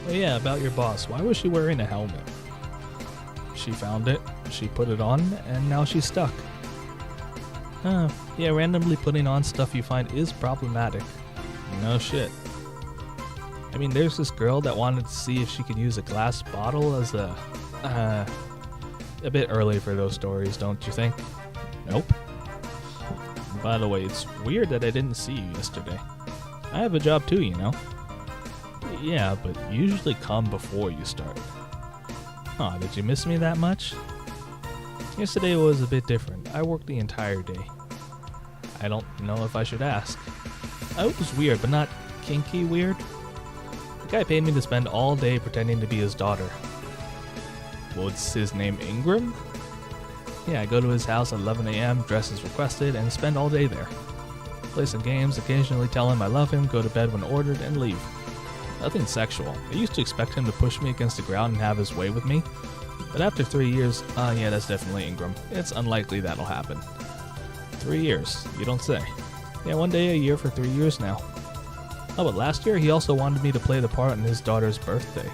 Oh yeah, about your boss. Why was she wearing a helmet? She found it, she put it on, and now she's stuck. Yeah, randomly putting on stuff you find is problematic. No shit. I mean, there's this girl that wanted to see if she could use a glass bottle as a bit early for those stories, don't you think? Nope. By the way, it's weird that I didn't see you yesterday. I have a job too, you know. Yeah, but you usually come before you start. Aw, did you miss me that much? Yesterday was a bit different. I worked the entire day. I don't know if I should ask. It was weird, but not kinky weird. The guy paid me to spend all day pretending to be his daughter. What's his name, Ingram? Yeah, I go to his house at 11 a.m., dress as requested, and spend all day there. Play some games, occasionally tell him I love him, go to bed when ordered, and leave. Nothing sexual. I used to expect him to push me against the ground and have his way with me. But after 3 years, yeah, that's definitely Ingram. It's unlikely that'll happen. 3 years, you don't say. Yeah, one day a year for 3 years now. Oh, but last year he also wanted me to play the part on his daughter's birthday.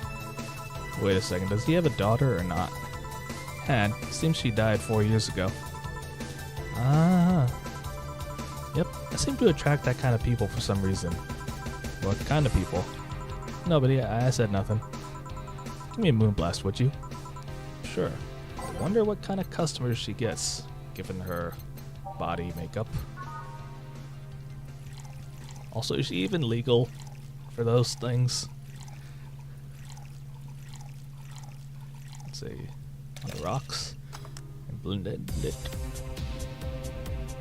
Wait a second, does he have a daughter or not? Had. Seems she died 4 years ago. Ah. Yep, I seem to attract that kind of people for some reason. What kind of people? Nobody, I said nothing. Give me a moonblast, would you? Sure. I wonder what kind of customers she gets, given her body makeup. Also, is she even legal for those things? Let's see. On the rocks. And blended it.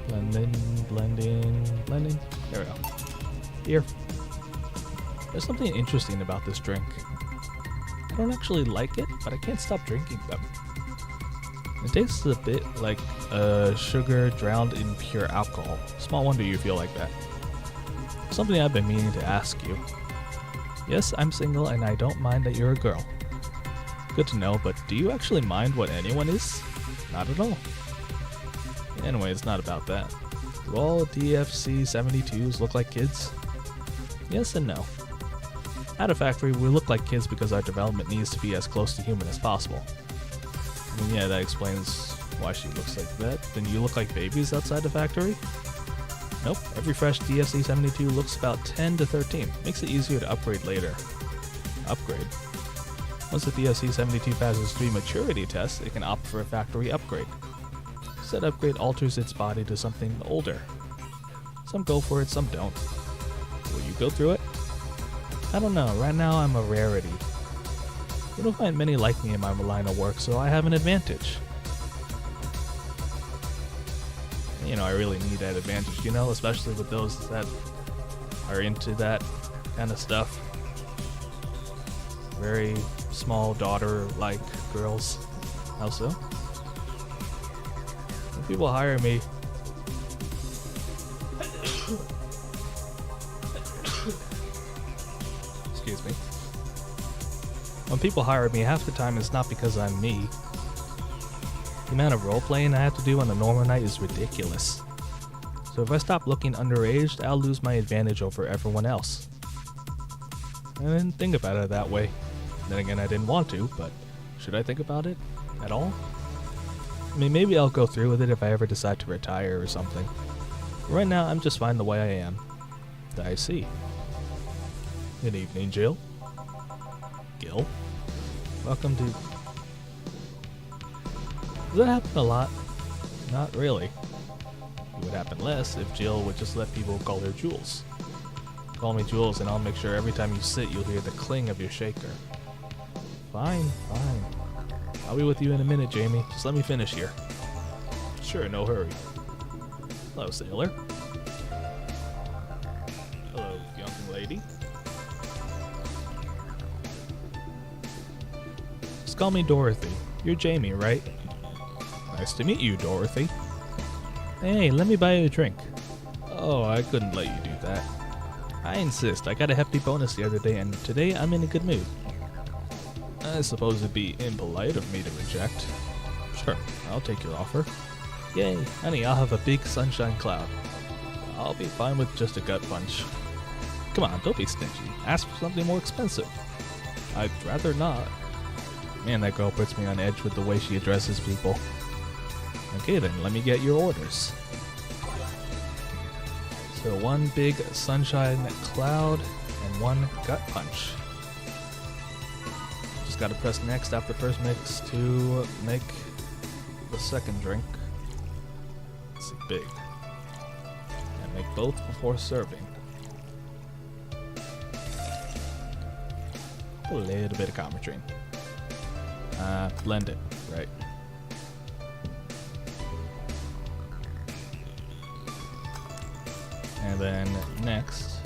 Blending. There we go. Here. There's something interesting about this drink. I don't actually like it, but I can't stop drinking them. It tastes a bit like sugar drowned in pure alcohol. Small wonder you feel like that. Something I've been meaning to ask you. Yes, I'm single and I don't mind that you're a girl. Good to know, but do you actually mind what anyone is? Not at all. Anyway, it's not about that. Do all DFC 72s look like kids? Yes and no. At a factory, we look like kids because our development needs to be as close to human as possible. I mean, yeah, that explains why she looks like that. Then you look like babies outside the factory? Nope, every fresh DFC 72 looks about 10 to 13. Makes it easier to upgrade later. Upgrade? Once the DFC 72 passes 3 maturity tests, it can opt for a factory upgrade. Said upgrade alters its body to something older. Some go for it, some don't. Will you go through it? I don't know, right now I'm a rarity. You don't find many like me in my line of work, so I have an advantage. You know, I really need that advantage, you know, especially with those that are into that kind of stuff. Very small daughter-like girls. How so? When people hire me, excuse me. When people hire me, half the time it's not because I'm me. The amount of role-playing I have to do on a normal night is ridiculous. So if I stop looking underage, I'll lose my advantage over everyone else. I didn't think about it that way. Then again, I didn't want to, but should I think about it at all? I mean, maybe I'll go through with it if I ever decide to retire or something. But right now, I'm just fine the way I am. I see. Good evening, Jill. Gil. Welcome to... Does that happen a lot? Not really. It would happen less if Jill would just let people call her Jules. Call me Jules and I'll make sure every time you sit you'll hear the cling of your shaker. Fine. I'll be with you in a minute, Jamie. Just let me finish here. Sure, no hurry. Hello, sailor. Hello, young lady. Just call me Dorothy. You're Jamie, right? Nice to meet you, Dorothy. Hey, let me buy you a drink. Oh, I couldn't let you do that. I insist. I got a hefty bonus the other day, and today I'm in a good mood. I suppose it'd be impolite of me to reject. Sure, I'll take your offer. Yay, honey, I'll have a big sunshine cloud. I'll be fine with just a gut punch. Come on, don't be stingy. Ask for something more expensive. I'd rather not. Man, that girl puts me on edge with the way she addresses people. Okay then, let me get your orders. So 1 big sunshine cloud and 1 gut punch. Just gotta press next after first mix to make the second drink. Let's see, big. And make both before serving. A little bit of Comertrine. Blend it, right. And then next,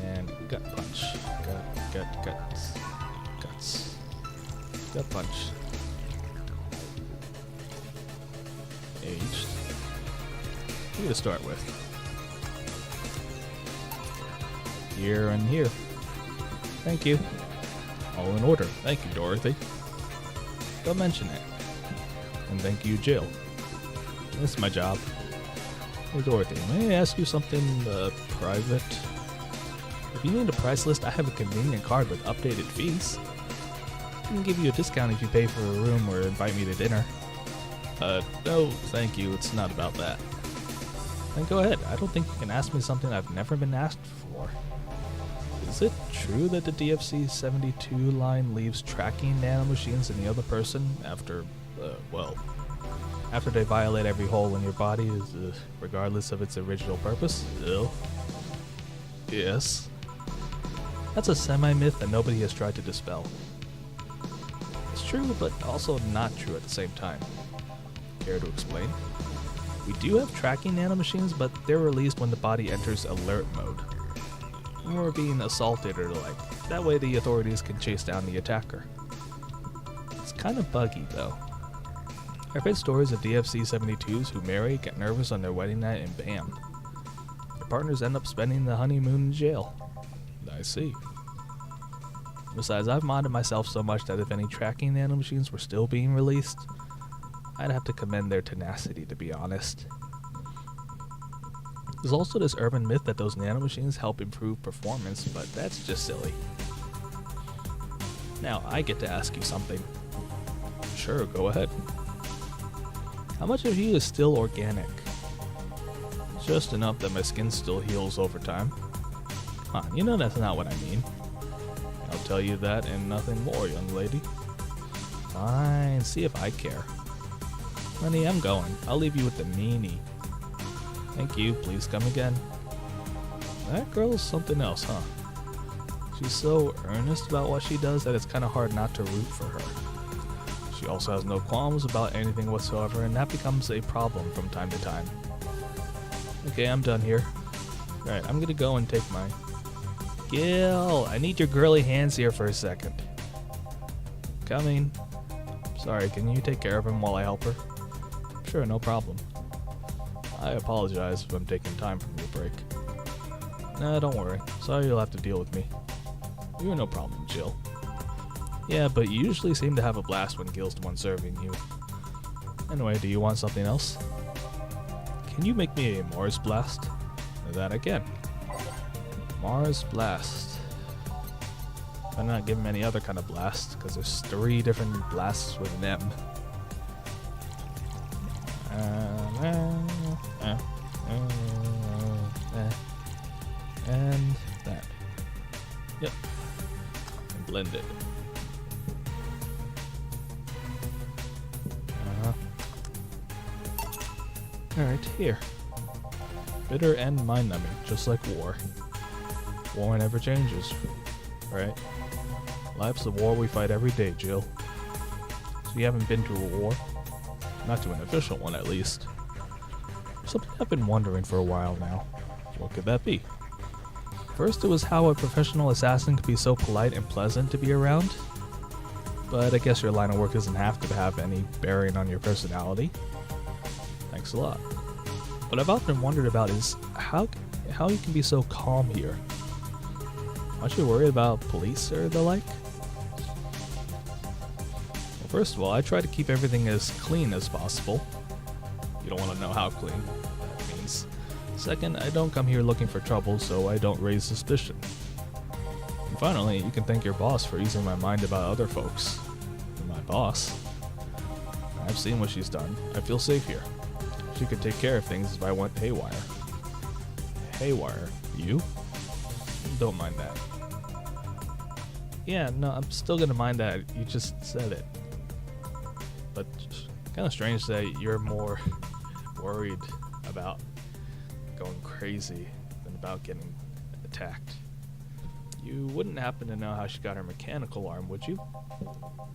and gut punch. Guts. Gut punch. Aged. Who to start with? Here and here. Thank you. All in order. Thank you, Dorothy. Don't mention it. And thank you, Jill. This is my job. Hey, Dorothy, may I ask you something private? If you need a price list, I have a convenient card with updated fees. I can give you a discount if you pay for a room or invite me to dinner. No, thank you. It's not about that. Then go ahead. I don't think you can ask me something I've never been asked for. Is it true that the DFC 72 line leaves tracking nanomachines in the other person after they violate every hole in your body, regardless of its original purpose? Ew. Yes. That's a semi-myth that nobody has tried to dispel. It's true, but also not true at the same time. Care to explain? We do have tracking nanomachines, but they're released when the body enters alert mode. Or being assaulted or the like. That way the authorities can chase down the attacker. It's kind of buggy though. I've read stories of DFC 72s who marry, get nervous on their wedding night, and bam. Their partners end up spending the honeymoon in jail. I see. Besides, I've modded myself so much that if any tracking nanomachines were still being released, I'd have to commend their tenacity, to be honest. There's also this urban myth that those nanomachines help improve performance, but that's just silly. Now, I get to ask you something. Sure, go ahead. How much of you is still organic? Just enough that my skin still heals over time. Come on, you know that's not what I mean. I'll tell you that and nothing more, young lady. Fine, see if I care. Honey, I'm going. I'll leave you with the meanie. Thank you, please come again. That girl is something else, huh? She's so earnest about what she does that it's kind of hard not to root for her. She also has no qualms about anything whatsoever, and that becomes a problem from time to time. Okay, I'm done here. Alright, I'm gonna go and take my... Gil, I need your girly hands here for a second. Coming. Sorry, can you take care of him while I help her? Sure, no problem. I apologize if I'm taking time from your break. Nah, don't worry. Sorry you'll have to deal with me. You're no problem, Jill. Yeah, but you usually seem to have a blast when Gil's the one serving you. Anyway, do you want something else? Can you make me a Mars Blast? That I can. Mars Blast. I'm not giving him any other kind of blast, because there's 3 different blasts with an M. And that. Yep. And blend it. Alright, here. Bitter and mind-numbing, just like war. War never changes, right? Life's a war we fight every day, Jill. So you haven't been to a war? Not to an official one, at least. Something I've been wondering for a while now. What could that be? First, it was how a professional assassin could be so polite and pleasant to be around. But I guess your line of work doesn't have to have any bearing on your personality. Thanks a lot. What I've often wondered about is how you can be so calm here. Aren't you worried about police or the like? Well, first of all, I try to keep everything as clean as possible. You don't want to know how clean that means. Second, I don't come here looking for trouble, so I don't raise suspicion. Finally, you can thank your boss for easing my mind about other folks. My boss? I've seen what she's done. I feel safe here. She could take care of things if I went haywire. Haywire? You? Don't mind that. Yeah, no, I'm still gonna mind that. You just said it. But kind of strange that you're more worried about going crazy than about getting attacked. You wouldn't happen to know how she got her mechanical arm, would you?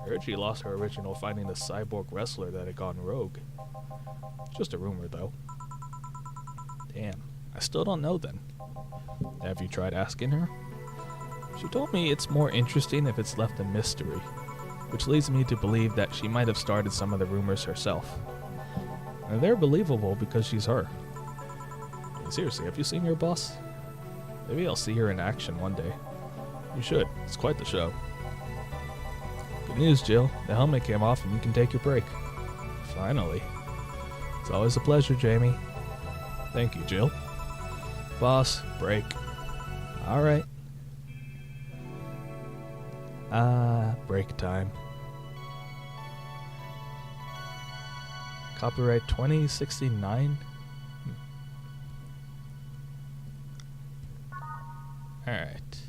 I heard she lost her original fighting the cyborg wrestler that had gone rogue. Just a rumor, though. Damn, I still don't know then. Have you tried asking her? She told me it's more interesting if it's left a mystery, which leads me to believe that she might have started some of the rumors herself. And they're believable because she's her. Seriously, have you seen your boss? Maybe I'll see her in action one day. You should. It's quite the show. Good news, Jill. The helmet came off and you can take your break. Finally. It's always a pleasure, Jamie. Thank you, Jill. Boss, break. Alright. Break time. Copyright 2069? Alright.